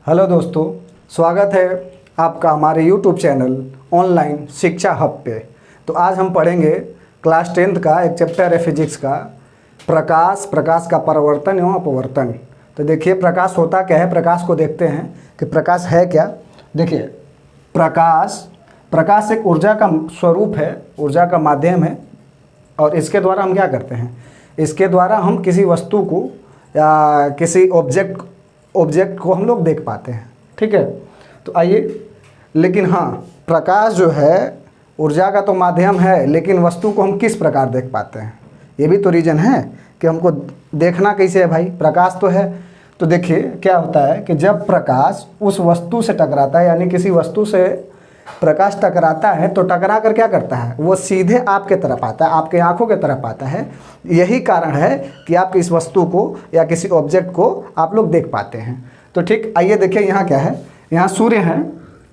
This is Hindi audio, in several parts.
हेलो दोस्तों, स्वागत है आपका हमारे YouTube चैनल ऑनलाइन शिक्षा हब पे। तो आज हम पढ़ेंगे क्लास 10th का एक चैप्टर है फिजिक्स का, प्रकाश का परावर्तन एवं अपवर्तन। तो देखिए प्रकाश होता क्या है, प्रकाश को देखते हैं कि प्रकाश है क्या। देखिए प्रकाश एक ऊर्जा का स्वरूप है, ऊर्जा का माध्यम है, और इसके द्वारा हम क्या करते हैं, इसके द्वारा हम किसी वस्तु को या किसी ऑब्जेक्ट को हम लोग देख पाते हैं। ठीक है, तो आइए, लेकिन हाँ, प्रकाश जो है ऊर्जा का तो माध्यम है, लेकिन वस्तु को हम किस प्रकार देख पाते हैं, ये भी तो रीज़न है कि हमको देखना कैसे है। भाई प्रकाश तो है, तो देखिए क्या होता है कि जब प्रकाश उस वस्तु से टकराता है, यानी किसी वस्तु से प्रकाश टकराता है, तो टकरा कर क्या करता है, वो सीधे आपके तरफ आता है, आपके आंखों के तरफ आता है। यही कारण है कि आप इस वस्तु को या किसी ऑब्जेक्ट को आप लोग देख पाते हैं। तो ठीक, आइए देखिए यहाँ क्या है, यहाँ सूर्य है।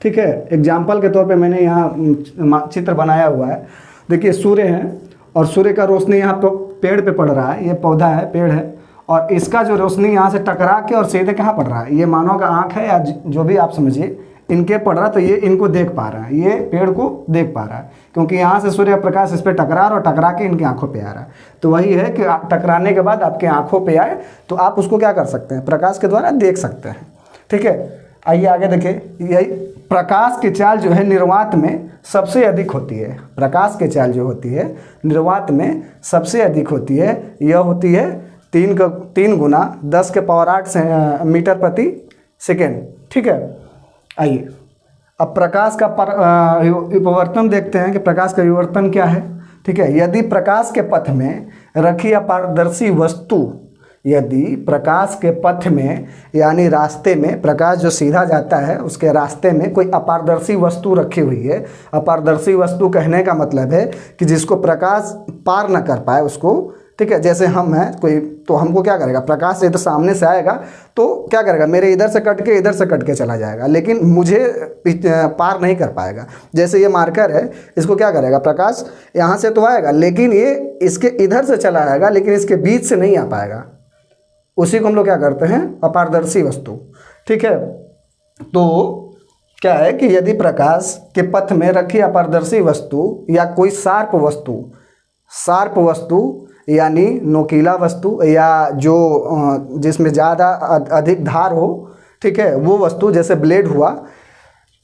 ठीक है, एग्जाम्पल के तौर पे मैंने यहाँ चित्र बनाया हुआ है। देखिए सूर्य है और सूर्य का रोशनी यहाँ पर पेड़ पे पड़ रहा है, ये पौधा है, पेड़ है, और इसका जो रोशनी यहाँ से टकरा के और सीधे कहाँ पड़ रहा है, ये मानव का आँख है या जो भी आप समझिए, इनके पड़ रहा, तो ये इनको देख पा रहा है, ये पेड़ को देख पा रहा है, क्योंकि यहाँ से सूर्य प्रकाश इस पर टकरा और टकरा के इनकी आंखों पे आ रहा है। तो वही है कि टकराने के बाद आपके आंखों पे आए तो आप उसको क्या कर सकते हैं, प्रकाश के द्वारा देख सकते हैं। ठीक है, आइए आगे देखिए, यही प्रकाश की चाल जो है निर्वात में सबसे अधिक होती है। प्रकाश की चाल जो होती है निर्वात में सबसे अधिक होती है, यह होती है 3 गुना 10 के पावर 8 मीटर प्रति सेकेंड। ठीक है, आइए अब प्रकाश का विवर्तन देखते हैं कि प्रकाश का विवर्तन क्या है। ठीक है, यदि प्रकाश के पथ में रखी अपारदर्शी वस्तु, यदि प्रकाश के पथ में यानी रास्ते में, प्रकाश जो सीधा जाता है उसके रास्ते में कोई अपारदर्शी वस्तु रखी हुई है। अपारदर्शी वस्तु कहने का मतलब है कि जिसको प्रकाश पार न कर पाए उसको। ठीक है, जैसे हम हैं कोई, तो हमको क्या करेगा, प्रकाश इधर सामने से आएगा तो क्या करेगा, मेरे इधर से कट के इधर से कट के चला जाएगा, लेकिन मुझे पार नहीं कर पाएगा। जैसे ये मार्कर है, इसको क्या करेगा, प्रकाश यहाँ से तो आएगा, लेकिन ये इसके इधर से चला आएगा, लेकिन इसके बीच से नहीं आ पाएगा। उसी को हम लोग क्या करते हैं, अपारदर्शी वस्तु। ठीक है, तो क्या है कि यदि प्रकाश के पथ में रखी अपारदर्शी वस्तु या कोई शार्प वस्तु यानी नोकीला वस्तु या जो जिसमें ज़्यादा अधिक धार हो, ठीक है, वो वस्तु जैसे ब्लेड हुआ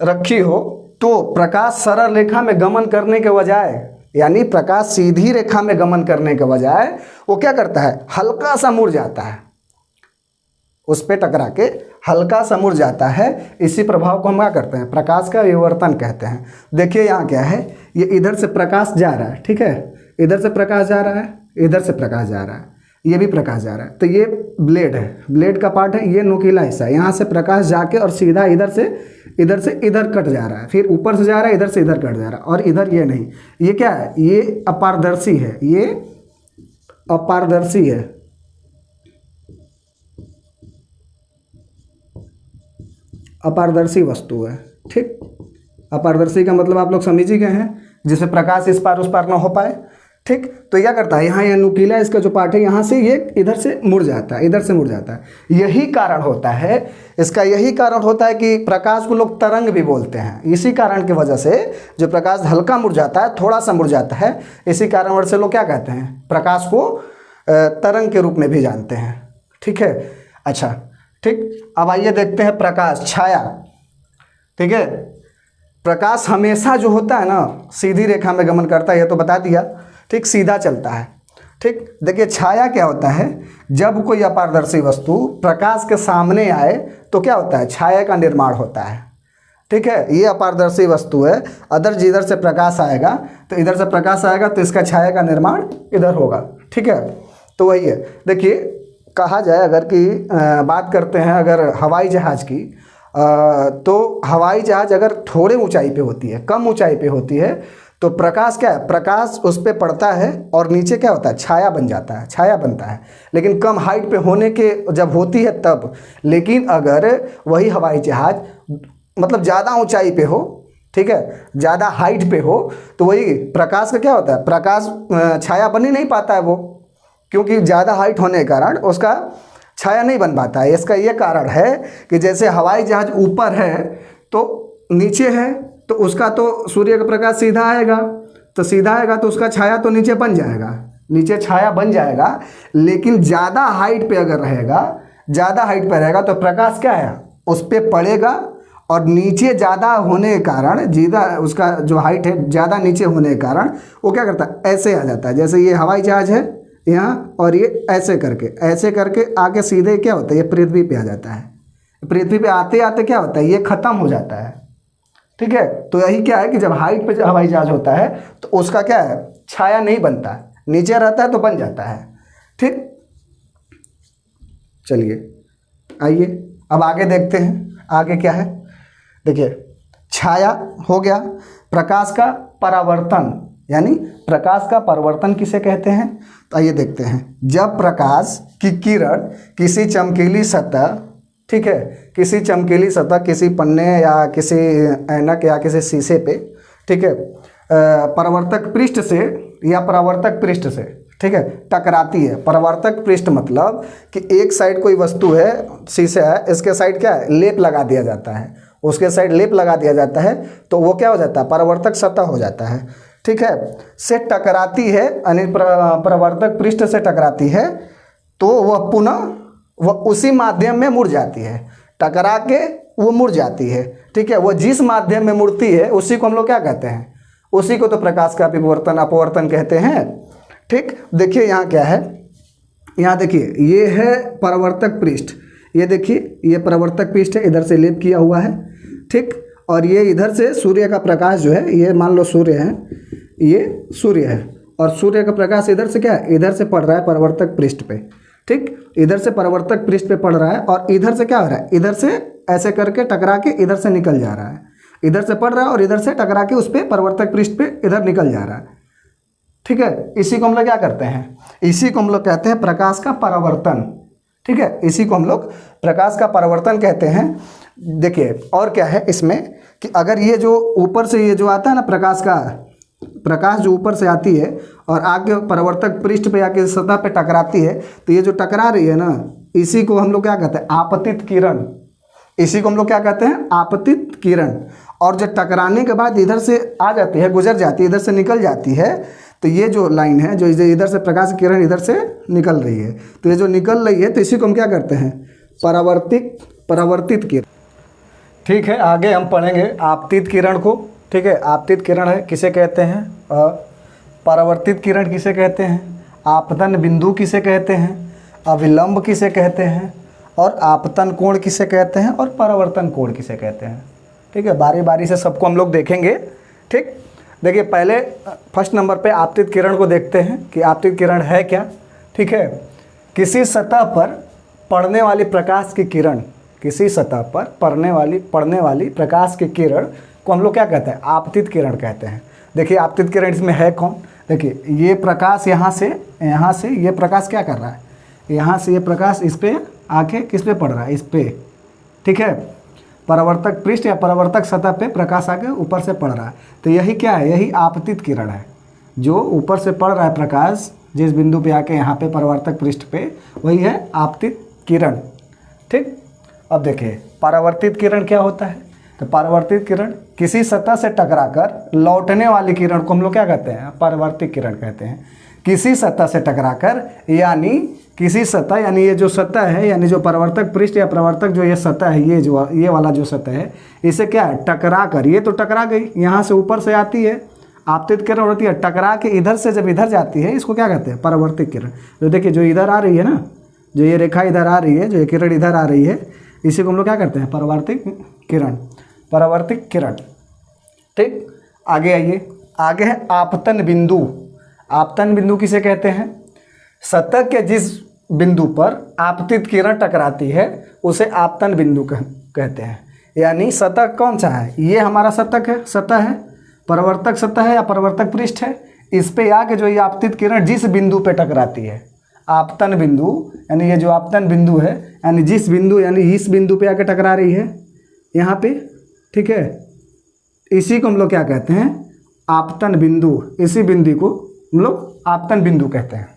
रखी हो, तो प्रकाश सरल रेखा में गमन करने के बजाय, यानी प्रकाश सीधी रेखा में गमन करने के बजाय वो क्या करता है, हल्का सा मुड़ जाता है, उस पर टकरा के हल्का सा मुड़ जाता है। इसी प्रभाव को हम क्या करते हैं, प्रकाश का विवर्तन कहते हैं। देखिए यहाँ क्या है, ये इधर से प्रकाश जा रहा है, ठीक है, इधर से प्रकाश जा रहा है, इधर से प्रकाश जा रहा है, ये भी प्रकाश जा रहा है, तो ये ब्लेड है, ब्लेड का पार्ट है, ये नुकीला हिस्सा है, यहाँ से प्रकाश जाके और सीधा इधर से इधर कट जा रहा है, फिर ऊपर से जा रहा है, इधर से इधर कट जा रहा है, और इधर ये नहीं, ये क्या है, ये अपारदर्शी है, ये अपारदर्शी है। अपारदर्शी वस्तु है। ठीक, अपारदर्शी का मतलब आप लोग समझ ही गए हैं, जिससे प्रकाश इस पार उस पार ना हो पाए। ठीक, तो क्या करता है, यहाँ ये नुकीला इसका जो पार्ट है, यहाँ से ये इधर से मुड़ जाता है, इधर से मुड़ जाता है। यही कारण होता है इसका, यही कारण होता है कि प्रकाश को लोग तरंग भी बोलते हैं। इसी कारण की वजह से जो प्रकाश हल्का मुड़ जाता है, थोड़ा सा मुड़ जाता है, इसी कारणवश से लोग क्या कहते हैं, प्रकाश को तरंग के रूप में भी जानते हैं। ठीक है, अच्छा ठीक, अब आइए देखते हैं प्रकाश छाया। ठीक है, प्रकाश हमेशा जो होता है ना सीधी रेखा में गमन करता है, ये तो बता दिया। ठीक, सीधा चलता है। ठीक, देखिए छाया क्या होता है, जब कोई अपारदर्शी वस्तु प्रकाश के सामने आए तो क्या होता है, छाया का निर्माण होता है। ठीक है, ये अपारदर्शी वस्तु है, जिधर से प्रकाश आएगा, तो इधर से प्रकाश आएगा तो इसका छाया का निर्माण इधर होगा। ठीक है, तो वही है। देखिए कहा जाए, अगर कि बात करते हैं अगर हवाई जहाज़ की, तो हवाई जहाज़ अगर थोड़े ऊंचाई पे होती है, कम ऊंचाई पे होती है, तो प्रकाश क्या है, प्रकाश उस पर पड़ता है और नीचे क्या होता है, छाया बन जाता है, छाया बनता है। लेकिन कम हाइट पे होने के जब होती है तब, लेकिन अगर वही हवाई जहाज़ मतलब ज़्यादा ऊंचाई पे हो, ठीक है, ज़्यादा हाइट पे हो, तो वही प्रकाश का क्या होता है, प्रकाश छाया बन ही नहीं पाता है वो, क्योंकि ज़्यादा हाइट होने के कारण उसका छाया नहीं बन पाता है। इसका ये कारण है कि जैसे हवाई जहाज ऊपर है तो नीचे है, तो उसका तो सूर्य का प्रकाश सीधा आएगा, तो सीधा आएगा तो उसका छाया तो नीचे बन जाएगा, नीचे छाया बन जाएगा। लेकिन ज़्यादा हाइट पे अगर रहेगा, ज़्यादा हाइट पे रहेगा तो प्रकाश क्या है उस पर पड़ेगा, और नीचे ज़्यादा होने के कारण, ज़्यादा उसका जो हाइट है ज़्यादा नीचे होने के कारण वो क्या करता है, ऐसे आ जाता है। जैसे ये हवाई जहाज है यहाँ, और ये ऐसे करके आगे सीधे क्या होता है, ये पृथ्वी पे आ जाता है। पृथ्वी पे आते आते क्या होता है, ये ख़त्म हो जाता है। ठीक है, तो यही क्या है कि जब हाइट पे हवाई जहाज होता है तो उसका क्या है, छाया नहीं बनता, नीचे रहता है तो बन जाता है। ठीक, चलिए आइए अब आगे देखते हैं, आगे क्या है। देखिए, छाया हो गया। प्रकाश का परावर्तन, यानी प्रकाश का परावर्तन किसे कहते हैं, तो आइए देखते हैं। जब प्रकाश की किरण किसी चमकीली सतह, ठीक है, किसी चमकीली सतह, किसी पन्ने या किसी ऐनक या किसी शीशे पे, ठीक है, परावर्तक पृष्ठ से या परावर्तक पृष्ठ से, ठीक है, टकराती है। परावर्तक पृष्ठ मतलब कि एक साइड कोई वस्तु है, शीशा है, इसके साइड क्या है, लेप लगा दिया जाता है, उसके साइड लेप लगा दिया जाता है, तो वो क्या हो जाता है, परावर्तक सतह हो जाता है। ठीक है, से टकराती है, यानी परावर्तक पृष्ठ से टकराती है, तो वह पुनः वह उसी माध्यम में मुड़ जाती है, टकरा के वो मुड़ जाती है। ठीक है, वो जिस माध्यम में मुड़ती है उसी को हम लोग क्या कहते हैं, उसी को तो प्रकाश का विवर्तन अपवर्तन कहते हैं। ठीक, देखिए यहाँ क्या है, यहाँ देखिए ये है परावर्तक पृष्ठ, ये देखिए ये परावर्तक पृष्ठ है, इधर से लेप किया हुआ है। ठीक, और ये इधर से सूर्य का प्रकाश जो है, ये मान लो सूर्य है, ये सूर्य है, और सूर्य का प्रकाश इधर से क्या है, इधर से पड़ रहा है परावर्तक पृष्ठ पे। ठीक, इधर से परावर्तक पृष्ठ पे पड़ रहा है, और इधर से क्या हो रहा है, इधर से ऐसे करके टकरा के इधर से निकल जा रहा है, इधर से पड़ रहा है और इधर से टकरा के उस पर परावर्तक पृष्ठ पे इधर निकल जा रहा है। ठीक है, इसी को हम लोग क्या करते हैं, इसी को हम लोग कहते हैं प्रकाश का परावर्तन। ठीक है, इसी को हम लोग प्रकाश का परावर्तन कहते हैं। देखिए और क्या है इसमें कि अगर ये जो ऊपर से ये जो आता है ना प्रकाश जो ऊपर से आती है और आगे परावर्तक पृष्ठ पे आके सतह पे टकराती है, तो ये जो टकरा रही है ना, इसी को हम लोग क्या कहते हैं, आपतित किरण। इसी को हम लोग क्या कहते हैं, आपतित किरण। और जो टकराने के बाद इधर से आ जाती है, गुजर जाती है, इधर से निकल जाती है, तो ये जो लाइन है, जो इधर से प्रकाश की किरण इधर से निकल रही है, तो ये जो निकल रही है, तो इसी को हम क्या करते हैं, परावर्तित किरण। ठीक है, आगे हम पढ़ेंगे आपतित किरण को। ठीक है, आपतित किरण है किसे कहते हैं, परावर्तित किरण किसे कहते हैं, आपतन बिंदु किसे कहते हैं, अविलंब किसे कहते हैं, और आपतन कोण किसे कहते हैं, और परावर्तन कोण किसे कहते हैं। ठीक है, बारी बारी से सबको हम लोग देखेंगे। ठीक, देखिए पहले फर्स्ट नंबर पे आपतित किरण को देखते हैं कि आपतित किरण है क्या। ठीक है, किसी सतह पर पड़ने वाली प्रकाश की किरण, किसी सतह पर पड़ने वाली प्रकाश की किरण को हम लोग क्या कहते हैं, आपतित किरण कहते हैं। देखिए आपतित किरण इसमें है कौन, देखिए ये प्रकाश यहाँ से ये प्रकाश क्या कर रहा है, यहाँ से ये प्रकाश इस पे आके किस पे पड़ रहा है, इस पे। ठीक है, परावर्तक पृष्ठ या परावर्तक सतह पे प्रकाश आके ऊपर से पड़ रहा है, तो यही क्या है, यही आपतित किरण है। जो ऊपर से पड़ रहा है प्रकाश जिस बिंदु पे आके यहाँ पे परावर्तक पृष्ठ पे, वही है आपतित किरण। ठीक, अब देखिए परावर्तित किरण क्या होता है, तो परावर्तित किरण किसी सतह से टकराकर लौटने वाली किरण को हम लोग क्या कहते हैं, परावर्तित किरण कहते हैं। किसी सतह से टकराकर, यानी किसी सतह, यानी ये जो सतह है, यानी जो परावर्तक पृष्ठ या परावर्तक जो ये सतह है, ये वाला जो सतह है, इसे क्या है, टकरा कर, ये तो टकरा गई, यहाँ से ऊपर से आती है, आपतित किरण होती है, टकरा के इधर से जब इधर जाती है, इसको क्या कहते हैं, परावर्तित किरण। जो देखिए जो इधर आ रही है ना, जो ये रेखा इधर आ रही है, जो ये किरण इधर आ रही है, इसी को हम लोग क्या करते हैं, परावर्तित किरण, परावर्तित किरण। ठीक, आगे आइए, आगे है आपतन बिंदु। आपतन बिंदु किसे कहते हैं, सतह के जिस बिंदु पर आपतित किरण टकराती है उसे आपतन बिंदु कहते हैं। यानी सतह कौन सा है, ये हमारा सतह है, परावर्तक सतह है या परावर्तक पृष्ठ है, इस पे आके जो ये आपतित किरण जिस बिंदु पे टकराती है, आपतन बिंदु, यानी ये जो आपतन बिंदु है, यानी जिस बिंदु, यानी इस बिंदु पे आके टकरा रही है यहाँ पे। ठीक है, इसी को हम लोग क्या कहते हैं, आपतन बिंदु। इसी बिंदु को हम लोग आपतन बिंदु कहते हैं।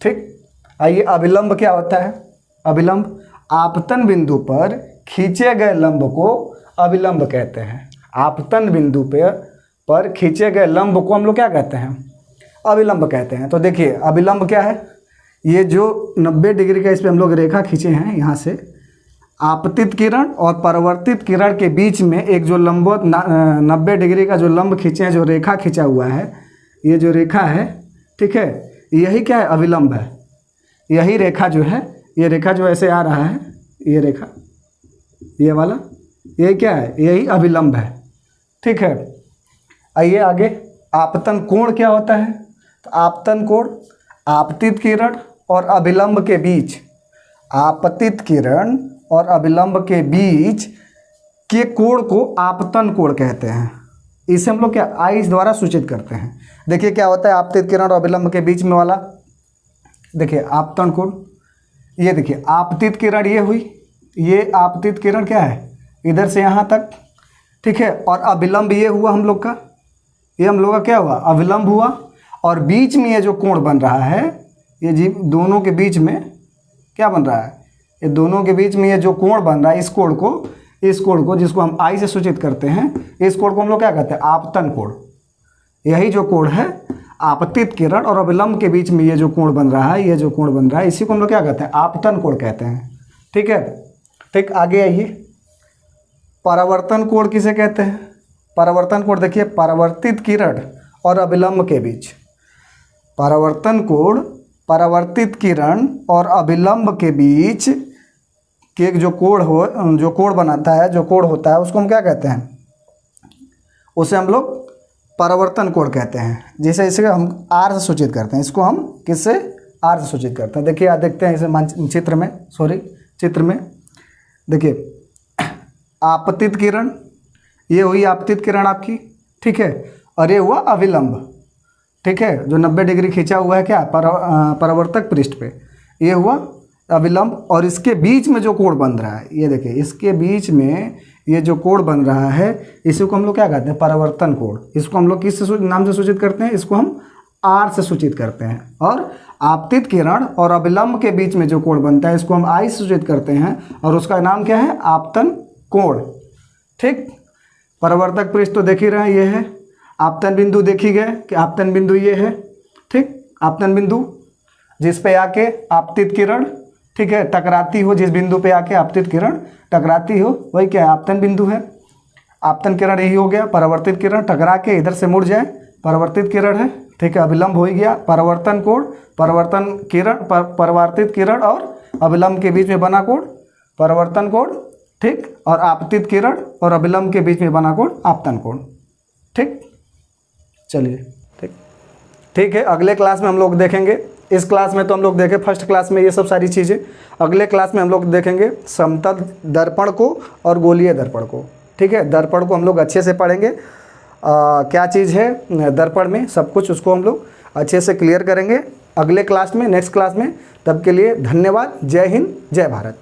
ठीक, आइए अविलंब क्या होता है, अभिलंब। आपतन बिंदु पर खींचे गए लंब को अभिलंब कहते हैं। आपतन बिंदु पर खींचे गए लंब को हम लोग क्या कहते हैं? अभिलंब कहते हैं। तो देखिए अभिलंब क्या है, ये जो 90 डिग्री का इस पर हम लोग रेखा खींचे हैं, यहाँ से आपतित किरण और परावर्तित किरण के बीच में एक जो लंबवत 90 डिग्री का जो लंब खींचे हैं, जो रेखा खींचा हुआ है, ये जो रेखा है, ठीक है, यही क्या है? अभिलंब है। यही रेखा जो है, ये रेखा जो ऐसे आ रहा है, ये रेखा, ये वाला, ये क्या है? यही अभिलंब है। ठीक है, आइए आगे। आपतन कोण क्या होता है? तो आपतन कोण आपतित किरण और अभिलंब के बीच, आपतित किरण और अभिलंब के बीच के कोण को आपतन कोण कहते हैं। इसे हम लोग क्या आई द्वारा सूचित करते हैं। देखिए क्या होता है आपतित किरण और अभिलंब के बीच में वाला, देखिए आपतन कोण, ये देखिए आपतित किरण ये हुई, ये आपतित किरण क्या है? इधर से यहाँ तक, ठीक है, और अभिलंब ये हुआ हम लोग का, ये हम लोग का क्या हुआ? अभिलंब हुआ। और बीच में ये जो कोण बन रहा है, ये जी दोनों के बीच में क्या बन रहा है? ये दोनों के बीच में ये जो कोण बन रहा है, इस कोण को जिसको हम आई से सूचित करते हैं, इस कोण को हम लोग क्या कहते हैं? आपतन कोण। यही जो कोण है आपतित किरण और अभिलंब के बीच में ये जो कोण बन रहा है, ये जो कोण बन रहा है, इसी को हम लोग क्या कहते हैं? आपतन कोण कहते हैं। ठीक है, ठीक, आगे आइए। परावर्तन कोण किसे कहते हैं? परावर्तन कोण देखिए, परावर्तित किरण और अभिलंब के बीच, परावर्तन कोण परावर्तित किरण और अभिलंब के बीच के जो कोण बनाता है, जो कोण होता है, उसको हम क्या कहते हैं? उसे हम लोग परावर्तन कोण कहते हैं। जैसे इसे हम आर से सूचित करते हैं, इसको हम किससे? आर से सूचित करते हैं। देखिए आप देखते हैं इसे चित्र में देखिए, आपतित किरण, ये हुई आपतित किरण आपकी, ठीक है, और ये हुआ अभिलंब, ठीक है, जो 90 डिग्री खींचा हुआ है क्या? परावर्तक पृष्ठ पे, ये हुआ अभिलंब। और इसके बीच में जो कोण बन रहा है, ये देखिए, इसके बीच में ये जो कोण बन रहा है, इसी को हम लोग क्या कहते हैं? परावर्तन कोण। इसको हम लोग किस नाम से सूचित करते हैं? इसको हम आर से सूचित करते हैं। और आपतित किरण और अभिलंब के बीच में जो कोण बनता है, इसको हम आई से सूचित करते हैं, और उसका नाम क्या है? आपतन कोण। ठीक, परावर्तक पृष्ठ तो देख ही रहे हैं, ये है। आपतन बिंदु देखी गए कि आपतन बिंदु ये है, ठीक, आपतन बिंदु जिस पे आके आपतित किरण, ठीक है, टकराती हो, जिस बिंदु पे आके आपतित किरण टकराती हो, वही क्या है? आपतन बिंदु है। आपतन किरण यही हो गया। परावर्तित किरण टकरा के इधर से मुड़ जाए, परावर्तित किरण है, ठीक है, अभिलंब हो ही गया। परावर्तन कोण, परावर्तन किरण, परावर्तित किरण और अभिलंब के बीच में बना कोण परावर्तन कोण, ठीक, और आपतित किरण और अभिलंब के बीच में बना कोण आपतन कोण। ठीक, चलिए, ठीक है, अगले क्लास में हम लोग देखेंगे। इस क्लास में तो हम लोग देखें फर्स्ट क्लास में ये सब सारी चीज़ें, अगले क्लास में हम लोग देखेंगे समतल दर्पण को और गोलीय दर्पण को। ठीक है, दर्पण को हम लोग अच्छे से पढ़ेंगे, क्या चीज़ है दर्पण में, सब कुछ उसको हम लोग अच्छे से क्लियर करेंगे अगले क्लास में, नेक्स्ट क्लास में। तब के लिए धन्यवाद। जय हिंद, जय भारत।